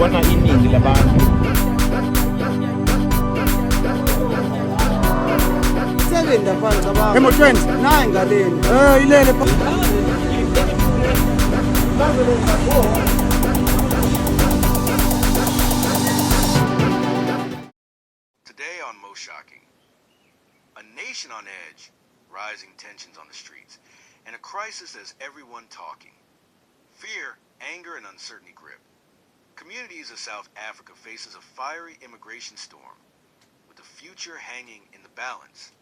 ngibona iningi labantu sebenza phansi abantu emotweni nayi ngaleni ilele Today on Most Shocking, a nation on edge, rising tensions on the streets, and a crisis has everyone talking. Fear, anger, and uncertainty grip. Communities of South Africa faces a fiery immigration storm, with the future hanging in the balance.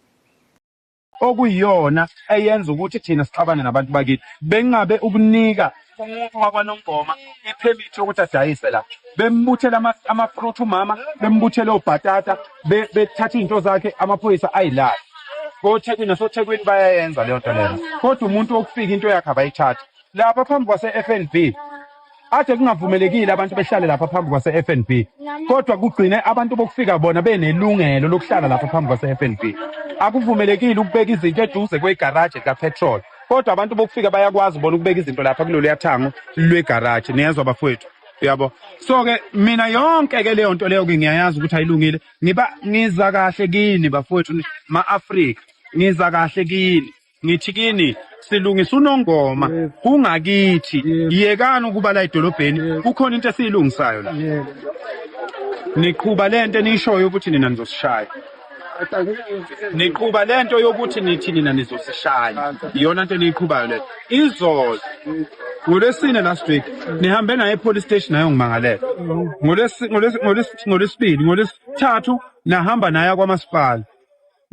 okuyiyona eyenza ukuthi thina sixabane nabantu bakithi bengabe ukunika umuntu wakwaNongoma ipermit yokuthi adayise la bembuthela ama-fruit umama bembuthela obhatata bethatha izinto zakhe amaphoyisa ayilala koThekwini nasoThekwini bayayenza leyo nto leyo kodwa umuntu okufika into yakhe abayithatha lapha phambi kwase-FNB ade kungavumelekile abantu behlale lapha phambi kwase-FNB kodwa kugcine abantu bokufika bona benelungelo lokuhlala lapha phambi kwase-FNB akuvumelekile ukubeka izinto eduze kwegaraji kapetrol kodwa abantu bokufika bayakwazi bona ukubeka izinto lapha kulolu yathango lwegaraji niyezwa bafowethu yabo so-ke mina yonke-ke leyo nto leyo-ke ngiyayazi ukuthi ayilungile ngiza kahle kini bafowethu ma-Afrika ngiza kahle kini ngithi kini silungisa uNongoma kungakithi yekani ukuba la edolobheni kukhona into esiyilungisayo la niqhuba lento enishoyo ukuthi nina nizosishaya niqhuba lento yokuthi nithi nina nizosishaya iyona into eniyiqhubayo leyo izolo ngolwesine last week nihambe naye epolice station nayo ngimangalela ngolwesibili ngolwesithathu nahamba naye kwamasipala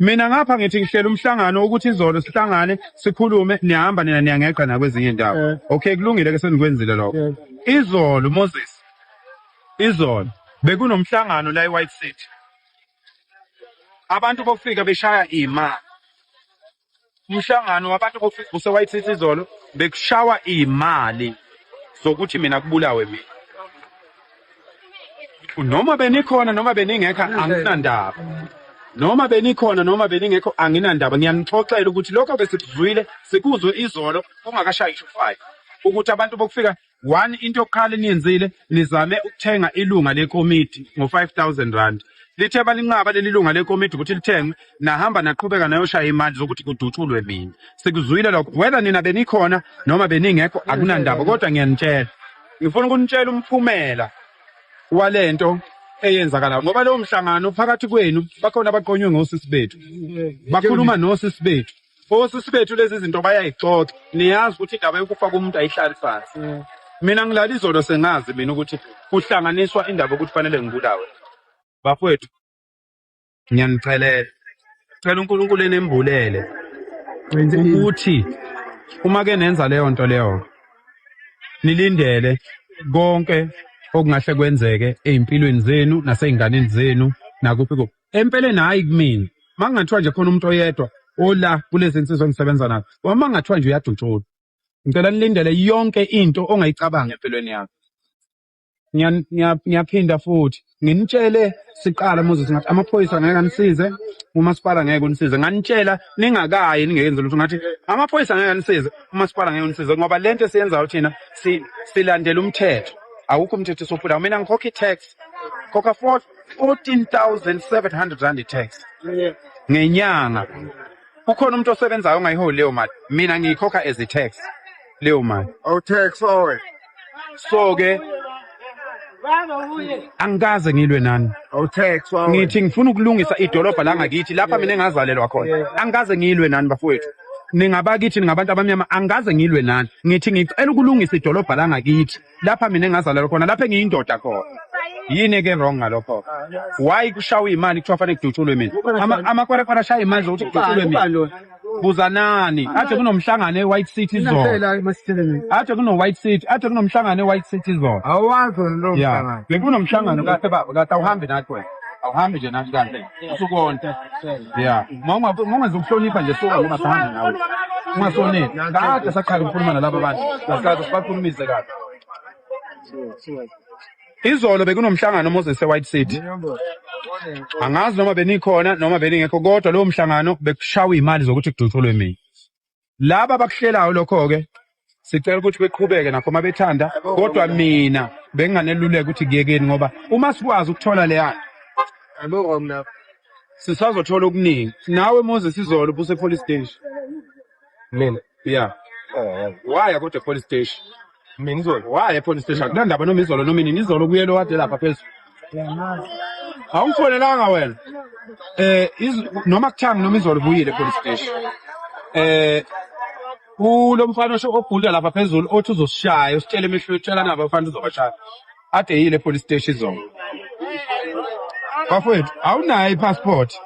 mina ngapha ngithi ngihlela umhlangano ukuthi izolo sihlangane sikhulume niyahamba nina niyangeqa nakwezinye indawo okay kulungile ke senikwenzile lokho izolo Moses izolo bekunomhlangano la eWhite City abantu bofika beshaya imali umhlangano wabantu bofika useWhite City izolo bekushawa imali zokuthi mina kubulawe mina noma benikhona noma beningekho anginandaba noma benikhona noma beningekho anginandaba ngiyanixoxela ukuthi lokho besikuzwile sikuzwe izolo ungakashayi ishu5 ukuthi abantu bokufika one into yokuqala eniyenzile nizame ukuthenga ilunga lekomiti ngo5,000 rand lithe balinqaba leli lunga lekomiti ukuthi lithengwe nahamba naqhubeka nayoshaya imali zokuthi kudutshulwe mina sikuzwile lokho whether nina benikhona noma beningekho akunandaba kodwa ngiyanitshela ngifuna ukunitshela umphumela walento eyenzakala ngoba lo mhlangano phakathi kwenu bakhona abaqonywe ngosisi bethu bakhuluma nosisi bethu osisi bethu lezi zinto bayayixoxa niyazi ukuthi indaba yokufa komuntu ayihlali phansi mina ngilala izolo sengazi mina ukuthi kuhlanganiswa indaba ukuthi fanele ngibulawe bafowethu ngiyanicelela cela uNkulunkulu enembulele ukuthi uma ke nenza leyo nto leyo nilindele konke okungahle kwenzeke ezimpilweni zenu naseyinganeni zenu nakuphi kuphi empeleni hayi kumina mangathiwa nje khona umuntu oyedwa ola kulezi insizwa engisebenza nazo uma ngathiwa nje uyadutshula ngicela nilindele yonke into ongayicabanga empilweni yakho ngiyaphinda futhi nginitshele siqala Moses ngathi amaphoyisa ngeke anisize umasipala ngeke unisize nganitshela ningakayi ningenze lutho ngathi amaphoyisa ngeke anisize umasipala ngeke unisize ngoba lento esiyenzayo thina silandela umthetho awukho umthetho sophula mina ngikhokha i-tax khokha 14,700 rand i-tax ngenyanga kukhona umuntu osebenzayo ongayiholi leyo mali mina ngiyikhokha as i-tax leyo mali tax owe so ke angikaze ngilwe nani tax owe ngithi ngifuna ukulungisa idolobha la ngakithi lapha mina engazalelwa khona angikaze ngilwe nani bafowethu ningabakithi ningabantu abamnyama angaze ngilwe nani ngithi ngicela ukulungisa idolobha la ngakithi lapha mina engazalelwa khona lapha engiyindoda khona yini ke wrong ngalokho why kushawa imali kuthiwa fanele kudutshulwe mina amakwerekwara ashaya imali zokuthi kudutshulwe mina buzanani ade kunomhlangano eWhite City izolo ade kuno-White City ade kunomhlangano eWhite City izolo awazi lo mhlangano bekunomhlangano kahle baba kade awuhambi nathi wena awuhambi nje nathi kahle usukonke ungenza ukuhlonipha nje suka ngoba sihambe nawe ungasoneli kade saqala ukukhuluma nalabo bantu asikade sibakhulumise kahle izolo bekunomhlangano Moses eWhite City angazi noma benikhona noma beningekho kodwa lowo mhlangano bekushawa imali zokuthi kudutshulwe mina laba abakuhlelayo lokho ke sicela ukuthi beqhubeke nakho mabethanda kodwa mina benginganeluleka ukuthi kuyekeni ngoba uma sikwazi ukuthola leya Yabo mna. sisazothola okuningi. Nawe Moses izolo buse police station. Mina. Yeah. Why kodwa police station? Mina izolo. Why police station? Kunandaba noma izolo noma nini izolo kuyelo wade lapha phezulu. Awumfonelanga wena. Noma kuthanga noma izolo buyile police station. Lo mfana obhulda lapha phezulu othi uzosishaya usitshela emehlweni utshela nabo mfana uzobashaya. Ade yile police station izolo. Bafowethu, awunayo i-passport.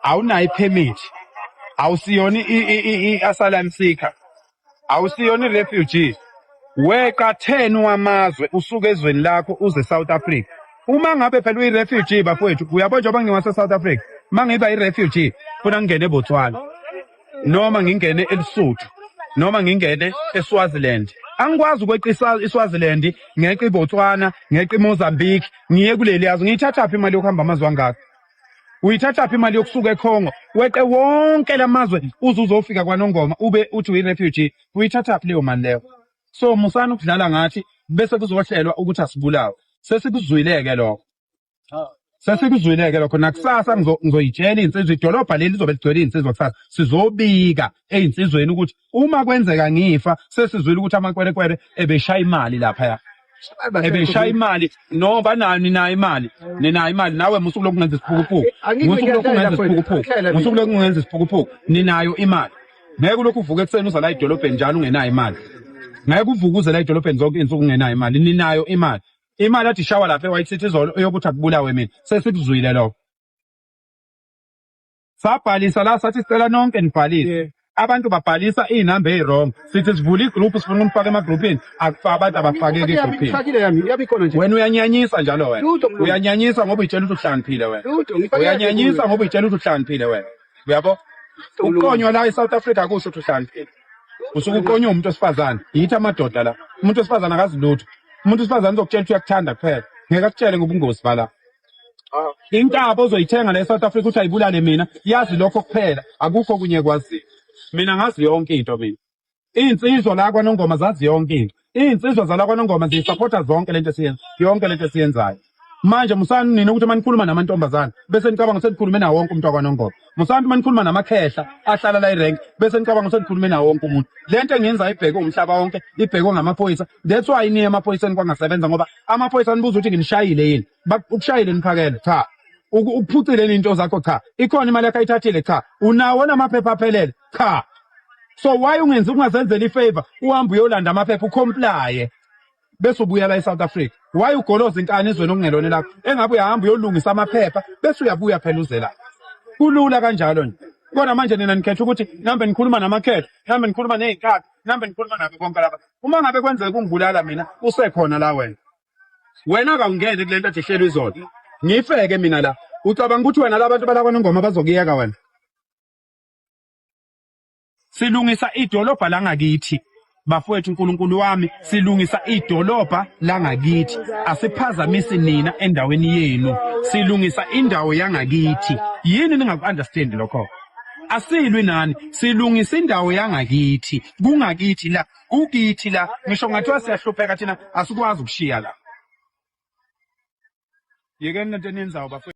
Awunayo i-permit. Awusiyona i-asylum seeker. Awusiyona i-refugee. Weqa 10 wamazwe usuke ezweni lakho uze South Africa. Uma ngabe phela uyi-refugee bafowethu, uyabona njengoba ngingwase South Africa. Mangiba i-refugee, funa ngingene eBotswana. Noma ngingene eLesotho. Noma ngingene eSwaziland. Angikwazi ukweqa iSwaziland, ngeqa iBotswana, ngeqa iMozambique, ngiye kuleli yazo. Ngiyithatha phi imali yokuhamba amazwe angaka? Uyithatha phi imali yokusuka eKongo? Weqe wonke lamazwe uzofika kwaNongoma ube uthi uyi-refugee. Uyithatha phi leyo mali leyo? So musana ukudlala ngathi bese kuzohlelwa ukuthi asibulawe. Sesikuzwileke lokho. Sesikuzwileke lokho nakusasa ngizoyitshela insizwe idolobha leli lizobe ligcwele insizwe kusasa. Sizobika einsizweni ukuthi uma kwenzeka ngifa sesizwile ukuthi amakwelekwele ebeshaya imali lapha. Ebeshaya imali noba nani nayo imali. Ninayo imali nawe musuku lokungenza isiphukuphuku. Musuku lokungenza isiphukuphuku. Musuku lokungenza isiphukuphuku. Ninayo imali. Ngeke lokhu uvuke ekseni uza la idolobheni njalo ungenayo imali. Ngeke uvuke uze la idolobheni zonke insuku ungenayo imali. Ninayo imali. Imali athi shawa lapha eWhite City izolo eyokuthi akubulawe mina. Sesikuzwile lokho. Sabhalisa la sathi sicela nonke nibhalise. Abantu babhalisa inamba ezirong. Sithi sivula igroup sifuna umfaka emagroupini. Akufaka abantu abafakeke egroupini. Ngifakile yami, yabe khona nje. Wena uyanyanyisa njalo wena. Uyanyanyisa ngoba uyitshela ukuthi uhlaniphile wena. Uyanyanyisa ngoba uyitshela ukuthi uhlaniphile wena. Uyabo? Ukonywa la eSouth Africa kusho ukuthi uhlaniphile. Usuke ukonywa umuntu osifazane. Yithi amadoda la. Umuntu osifazane akazi lutho. Umuntu osifazane uzokutshela ukuthi uyakuthanda kuphela. Ngeke akutshele ngobungozi bala. Intaba ozoyithenga la eSouth Africa ukuthi ayibulale mina. Yazi lokho kuphela. Akukho kunye kwazi. Mina ngazi yonke into mina. Insizwa la kwaNongoma zazi yonke into. Insizwa zala kwaNongoma zisupporta zonke lento esiyenza. Yonke lento esiyenzayo. Manje musani nina ukuthi manikhuluma namantombazana bese nicabanga ukuthi nikhulume nawo wonke umuntu wakwaNongoma. Musani manikhuluma namakhehla ahlala la irank bese nicabanga ukuthi nikhulume nawo wonke umuntu. Lento engenza ibheke umhlaba wonke, ibheke ngamaphoyisa. That's why niye emaphoyiseni kwangasebenza ngoba amaphoyisa nibuza ukuthi ngimshayile yini. Ukushayile niphakele cha. Ukuphucile into zakho cha. Ikhona imali yakhe ayithathile cha. Unawo namaphepha aphelele cha. So why ungazenzela ifavor uhambe uyolanda amaphepha ucomplye bese ubuya la eSouth Africa? Why ugoloza inkani ezweni okungelona lakho? Engabe uyahamba uyolungisa amaphepha bese uyabuya phela uze la. Kulula kanjalo nje. Kodwa manje nina nikhetha ukuthi nambe nikhuluma namakhetho, nambe nikhuluma nezikhakha, nambe nikhuluma nabo bonke laba. Uma ngabe kwenzeka ungibulala mina usekhona la wena. Wena akangene kulento ethi hlelo izolo. Ngifeke mina la. Ucabanga ukuthi wena labantu balakwaNongoma bazokuyeka wena? Silungisa idolobha la ngakithi. Bafowethu uNkulunkulu wami, silungisa idolobha la ngakithi. Asiphazamisi nina endaweni yenu. Silungisa indawo yangakithi. Yini ningaku-understand lokho? Asilwi nani, silungisa indawo yangakithi. Kungakithi la, kukithi la. Ngisho ngathiwa siyahlupheka thina asikwazi ukushiya la. Yekeni lento eniyenzayo bafowethu.